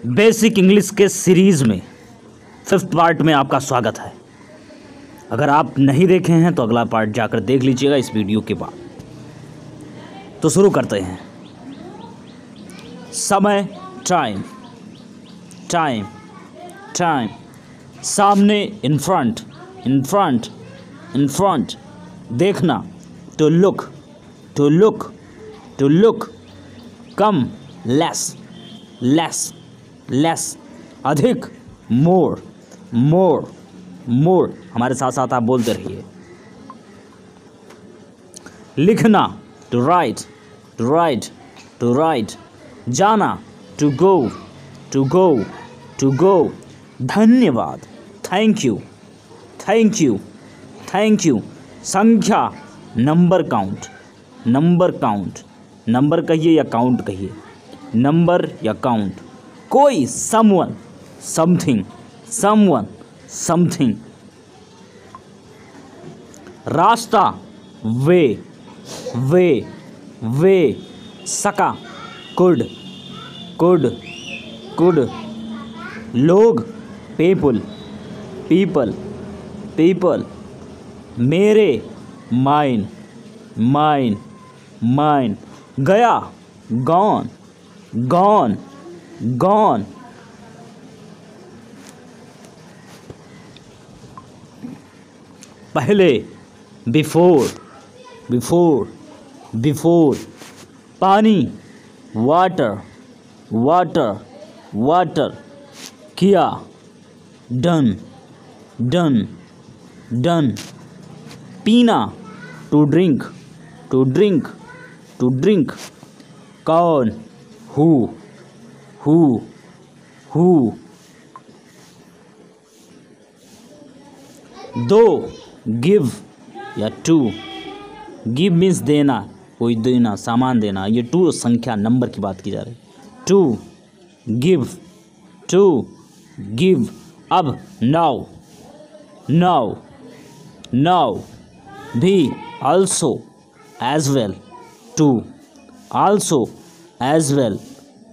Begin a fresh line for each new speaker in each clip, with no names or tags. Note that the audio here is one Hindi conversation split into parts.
बेसिक इंग्लिश के सीरीज़ में 5th पार्ट में आपका स्वागत है। अगर आप नहीं देखे हैं तो अगला पार्ट जाकर देख लीजिएगा इस वीडियो के बाद। तो शुरू करते हैं। समय, टाइम, टाइम, टाइम। सामने, in front, in front, in front. देखना, to look, to look, to look. कम, लेस, लेस, लेस। अधिक, मोर, मोर, मोर। हमारे साथ साथ आप बोलते रहिए। लिखना, to write, to write, to write. जाना, to go, to go, to go. धन्यवाद, thank you, thank you, thank you. संख्या, number count, number count. Number कहिए या काउंट कहिए, नंबर या काउंट। कोई, समवन, समथिंग, समवन, समथिंग। रास्ता, वे, वे, वे। सका, कुड, कुड, कुड। लोग, पीपल, पीपल, पीपल। मेरे, माइन, माइन, माइन। गया, गॉन, गॉन, गॉन। पहले, बिफोर, बिफोर, बिफोर। पानी, वाटर, वाटर, वाटर। किया, डन, डन, डन। पीना, to drink, to drink, to drink. कौन, हु, हु, हु। दो, गिव या टू। गिव मीन्स देना, कोई देना, सामान देना। ये टू संख्या, नंबर की बात की जा रही। To, give, to, give. अब, नाउ, नाउ, नाउ। भी, also, as well, to, also, as well,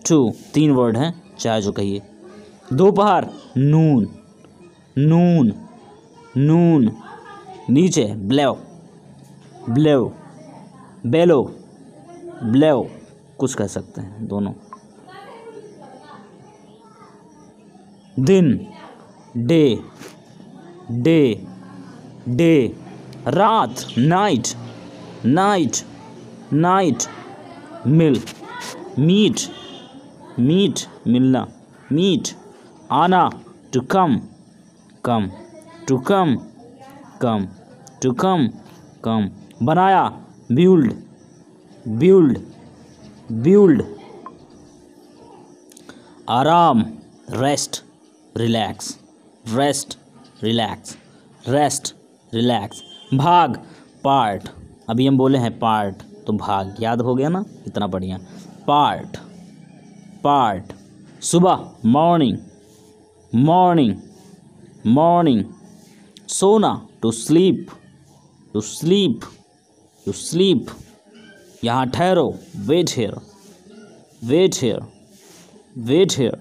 to। 3 word हैं, चाहे जो कहिए। दोपहर, नून, नून, नून। नीचे, ब्लो, ब्लो, बेलो, ब्लो। कुछ कह सकते हैं दोनों। दिन, डे, डे, डे। रात, नाइट, नाइट, नाइट। मिल, मीट, मीट, मिलना, मीट। आना, to come, come, to come, come, to come, come. बनाया, बिल्ड, बिल्ड, बिल्ड। आराम, rest, relax, rest, relax, rest, relax. भाग, पार्ट। अभी हम बोले हैं पार्ट, तो भाग याद हो गया ना, इतना बढ़िया। Part, part. सुबह, मॉर्निंग, मॉर्निंग, मॉर्निंग। सोना, to sleep, to sleep, to sleep. यहाँ ठहरो, wait here, wait here, wait here.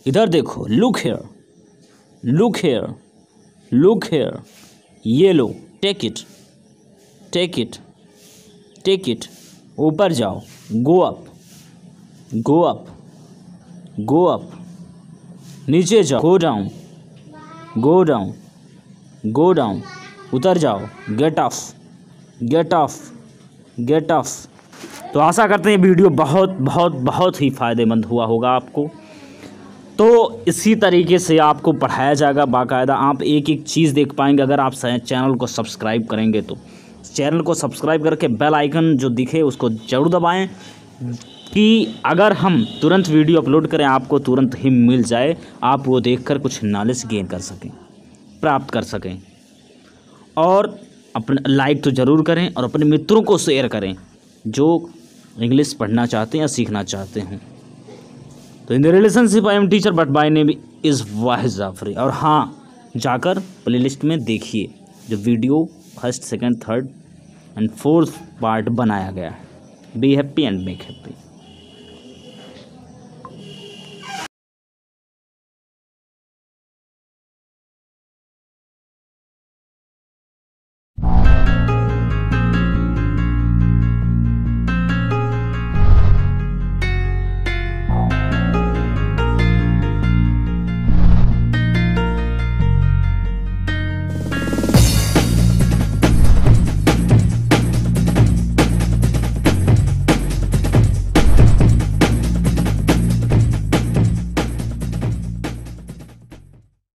इधर देखो, look here, look here, look here. ये लो, take it, take it, take it. ऊपर जाओ, go up, go up, go up. नीचे जाओ, go down, go down, go down. उतर जाओ, get off, get off, get off. तो आशा करते हैं वीडियो बहुत बहुत बहुत ही फ़ायदेमंद हुआ होगा आपको। तो इसी तरीके से आपको पढ़ाया जाएगा बाकायदा। आप एक एक चीज़ देख पाएंगे अगर आप चैनल को सब्सक्राइब करेंगे। तो चैनल को सब्सक्राइब करके बेल आइकन जो दिखे उसको ज़रूर दबाएं कि अगर हम तुरंत वीडियो अपलोड करें आपको तुरंत ही मिल जाए, आप वो देखकर कुछ नॉलेज गेन कर सकें, प्राप्त कर सकें। और अपने लाइक तो ज़रूर करें और अपने मित्रों को शेयर करें जो इंग्लिश पढ़ना चाहते हैं या सीखना चाहते हैं। तो in the relationship I am teacher but my name is Wahid Jafri. और हाँ, जाकर प्लेलिस्ट में देखिए जो video 1st, 2nd, 3rd and fourth part बनाया गया है। Be happy and make happy.